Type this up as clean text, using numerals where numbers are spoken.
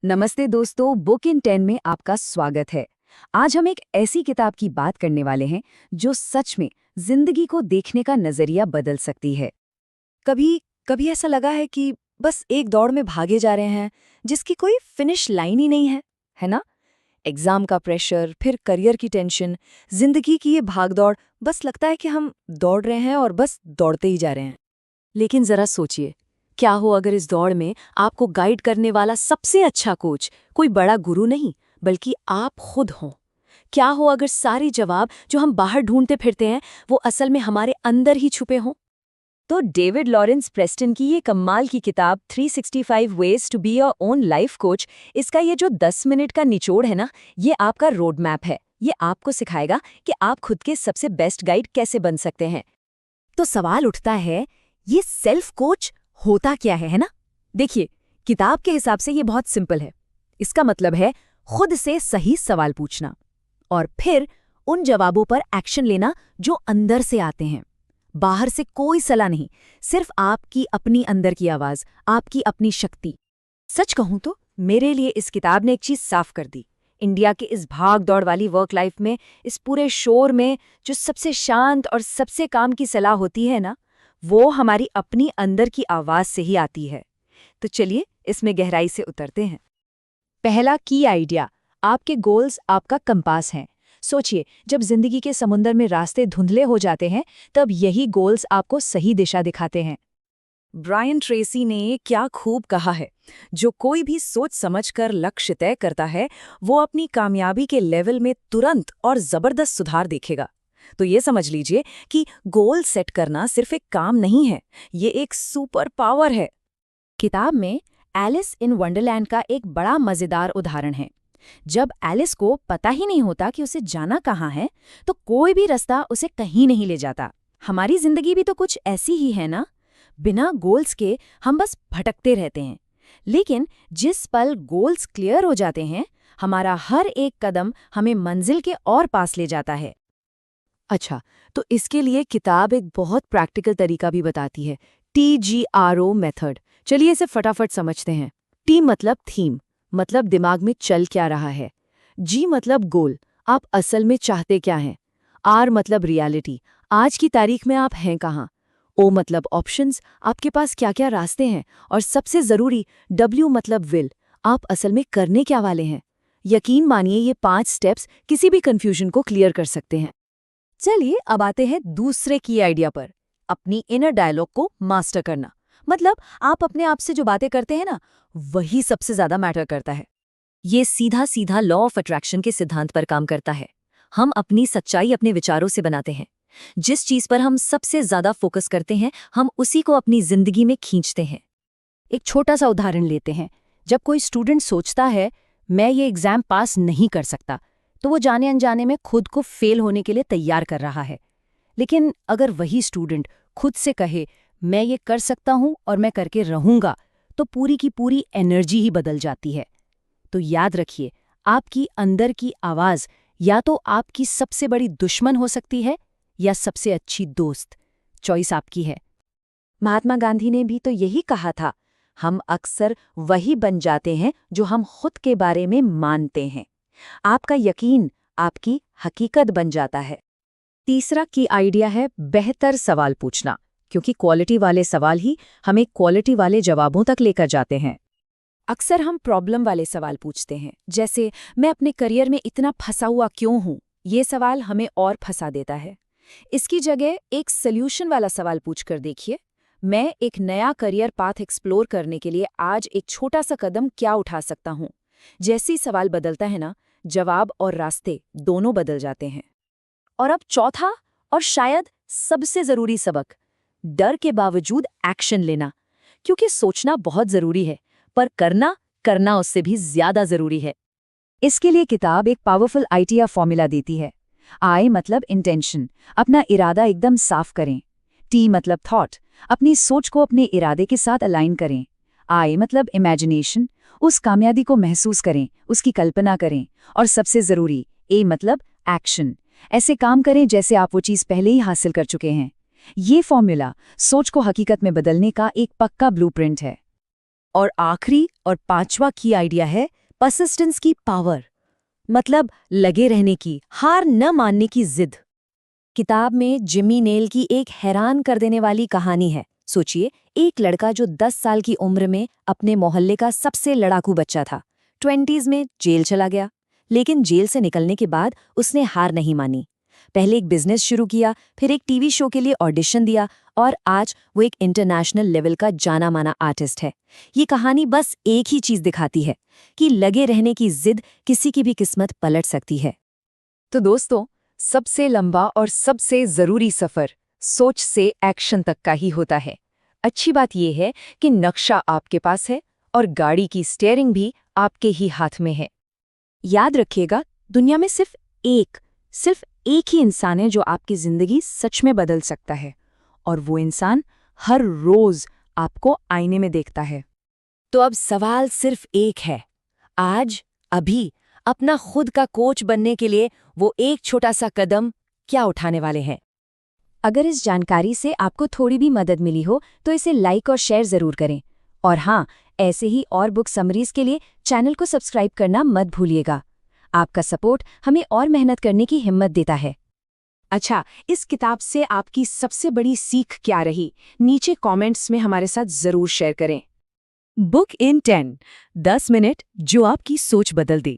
नमस्ते दोस्तों, book in 10 में आपका स्वागत है। आज हम एक ऐसी किताब की बात करने वाले हैं जो सच में जिंदगी को देखने का नजरिया बदल सकती है। कभी कभी ऐसा लगा है कि बस एक दौड़ में भागे जा रहे हैं जिसकी कोई फिनिश लाइन ही नहीं है ना? एग्जाम का प्रेशर, फिर करियर की टेंशन, जिंदगी की ये भागदौड़, बस लगता है कि हम दौड़ रहे हैं और बस दौड़ते ही जा रहे हैं। लेकिन जरा सोचिए, क्या हो अगर इस दौड़ में आपको गाइड करने वाला सबसे अच्छा कोच कोई बड़ा गुरु नहीं बल्कि आप खुद हों? क्या हो अगर सारे जवाब जो हम बाहर ढूंढते फिरते हैं वो असल में हमारे अंदर ही छुपे हों? तो डेविड लॉरेंस प्रेस्टन की ये कमाल की किताब 365 ways to be your own life coach, इसका ये जो 10 मिनट का निचोड़ है ना, ये आपका रोड मैप है। ये आपको सिखाएगा कि आप खुद के सबसे बेस्ट गाइड कैसे बन सकते हैं। तो सवाल उठता है, ये सेल्फ कोच होता क्या है ना? देखिए, किताब के हिसाब से ये बहुत सिंपल है। इसका मतलब है खुद से सही सवाल पूछना और फिर उन जवाबों पर एक्शन लेना जो अंदर से आते हैं। बाहर से कोई सलाह नहीं, सिर्फ आपकी अपनी अंदर की आवाज, आपकी अपनी शक्ति। सच कहूं तो मेरे लिए इस किताब ने एक चीज साफ कर दी। इंडिया के इस भाग दौड़ वाली वर्क लाइफ में, इस पूरे शोर में जो सबसे शांत और सबसे काम की सलाह होती है ना, वो हमारी अपनी अंदर की आवाज से ही आती है। तो चलिए इसमें गहराई से उतरते हैं। पहला की आइडिया, आपके गोल्स आपका कंपास हैं। सोचिए, जब जिंदगी के समुंदर में रास्ते धुंधले हो जाते हैं तब यही गोल्स आपको सही दिशा दिखाते हैं। ब्रायन ट्रेसी ने क्या खूब कहा है, जो कोई भी सोच समझकर लक्ष्य तय करता है वो अपनी कामयाबी के लेवल में तुरंत और जबरदस्त सुधार देखेगा। तो ये समझ लीजिए कि गोल सेट करना सिर्फ एक काम नहीं है, ये एक सुपर पावर है। किताब में एलिस इन वंडरलैंड का एक बड़ा मजेदार उदाहरण है। जब एलिस को पता ही नहीं होता कि उसे जाना कहाँ है, तो कोई भी रास्ता उसे कहीं नहीं ले जाता। हमारी जिंदगी भी तो कुछ ऐसी ही है ना, बिना गोल्स के हम बस भटकते रहते हैं। लेकिन जिस पल गोल्स क्लियर हो जाते हैं, हमारा हर एक कदम हमें मंजिल के और पास ले जाता है। अच्छा, तो इसके लिए किताब एक बहुत प्रैक्टिकल तरीका भी बताती है, TGRO मेथड। चलिए इसे फटाफट समझते हैं। T मतलब थीम, मतलब दिमाग में चल क्या रहा है। G मतलब गोल, आप असल में चाहते क्या हैं। R मतलब रियलिटी, आज की तारीख में आप हैं कहाँ। O मतलब ऑप्शंस, आपके पास क्या क्या रास्ते हैं। और सबसे जरूरी W मतलब विल, आप असल में करने क्या वाले हैं। यकीन मानिए ये 5 स्टेप्स किसी भी कंफ्यूजन को क्लियर कर सकते हैं। चलिए अब आते हैं दूसरे की आइडिया पर, अपनी इनर डायलॉग को मास्टर करना। मतलब आप अपने आप से जो बातें करते हैं ना, वही सबसे ज्यादा मैटर करता है। ये सीधा सीधा लॉ ऑफ अट्रैक्शन के सिद्धांत पर काम करता है। हम अपनी सच्चाई अपने विचारों से बनाते हैं। जिस चीज पर हम सबसे ज्यादा फोकस करते हैं, हम उसी को अपनी जिंदगी में खींचते हैं। एक छोटा सा उदाहरण लेते हैं। जब कोई स्टूडेंट सोचता है मैं ये एग्जाम पास नहीं कर सकता, तो वो जाने अनजाने में खुद को फेल होने के लिए तैयार कर रहा है। लेकिन अगर वही स्टूडेंट खुद से कहे मैं ये कर सकता हूं और मैं करके रहूंगा, तो पूरी की पूरी एनर्जी ही बदल जाती है। तो याद रखिए, आपकी अंदर की आवाज या तो आपकी सबसे बड़ी दुश्मन हो सकती है या सबसे अच्छी दोस्त। चॉइस आपकी है। महात्मा गांधी ने भी तो यही कहा था, हम अक्सर वही बन जाते हैं जो हम खुद के बारे में मानते हैं। आपका यकीन आपकी हकीकत बन जाता है। तीसरा की आइडिया है बेहतर सवाल पूछना, क्योंकि क्वालिटी वाले सवाल ही हमें क्वालिटी वाले जवाबों तक लेकर जाते हैं। अक्सर हम प्रॉब्लम वाले सवाल पूछते हैं, जैसे मैं अपने करियर में इतना फंसा हुआ क्यों हूं। ये सवाल हमें और फंसा देता है। इसकी जगह एक सल्यूशन वाला सवाल पूछकर देखिए, मैं एक नया करियर पाथ एक्सप्लोर करने के लिए आज एक छोटा सा कदम क्या उठा सकता हूं। जैसे ही सवाल बदलता है ना, जवाब और रास्ते दोनों बदल जाते हैं। और अब चौथा और शायद सबसे जरूरी सबक, डर के बावजूद एक्शन लेना। क्योंकि सोचना बहुत जरूरी है, पर करना उससे भी ज्यादा जरूरी है। इसके लिए किताब एक पावरफुल आइडिया फॉर्मूला देती है। I मतलब इंटेंशन, अपना इरादा एकदम साफ करें। T मतलब थॉट, अपनी सोच को अपने इरादे के साथ अलाइन करें। I मतलब इमेजिनेशन, उस कामयाबी को महसूस करें, उसकी कल्पना करें। और सबसे जरूरी A मतलब एक्शन, ऐसे काम करें जैसे आप वो चीज़ पहले ही हासिल कर चुके हैं। ये फॉर्मूला सोच को हकीकत में बदलने का एक पक्का ब्लूप्रिंट है। और आखिरी और पांचवा की आइडिया है परसिस्टेंस की पावर, मतलब लगे रहने की, हार न मानने की जिद। किताब में जिमी नेल की एक हैरान कर देने वाली कहानी है। सोचिए, एक लड़का जो 10 साल की उम्र में अपने मोहल्ले का सबसे लड़ाकू बच्चा था, 20s में जेल चला गया। लेकिन जेल से निकलने के बाद उसने हार नहीं मानी। पहले एक बिजनेस शुरू किया, फिर एक टीवी शो के लिए ऑडिशन दिया और आज वो एक इंटरनेशनल लेवल का जाना माना आर्टिस्ट है। ये कहानी बस एक ही चीज दिखाती है कि लगे रहने की जिद किसी की भी किस्मत पलट सकती है। तो दोस्तों, सबसे लंबा और सबसे जरूरी सफर सोच से एक्शन तक का ही होता है। अच्छी बात यह है कि नक्शा आपके पास है और गाड़ी की स्टीयरिंग भी आपके ही हाथ में है। याद रखिएगा, दुनिया में सिर्फ एक ही इंसान है जो आपकी जिंदगी सच में बदल सकता है, और वो इंसान हर रोज आपको आईने में देखता है। तो अब सवाल सिर्फ एक है, आज, अभी अपना खुद का कोच बनने के लिए वो एक छोटा सा कदम क्या उठाने वाले हैं? अगर इस जानकारी से आपको थोड़ी भी मदद मिली हो तो इसे लाइक और शेयर जरूर करें। और हाँ, ऐसे ही और बुक समरीज के लिए चैनल को सब्सक्राइब करना मत भूलिएगा। आपका सपोर्ट हमें और मेहनत करने की हिम्मत देता है। अच्छा, इस किताब से आपकी सबसे बड़ी सीख क्या रही? नीचे कमेंट्स में हमारे साथ जरूर शेयर करें। बुक इन 10 मिनट जो आपकी सोच बदल दे।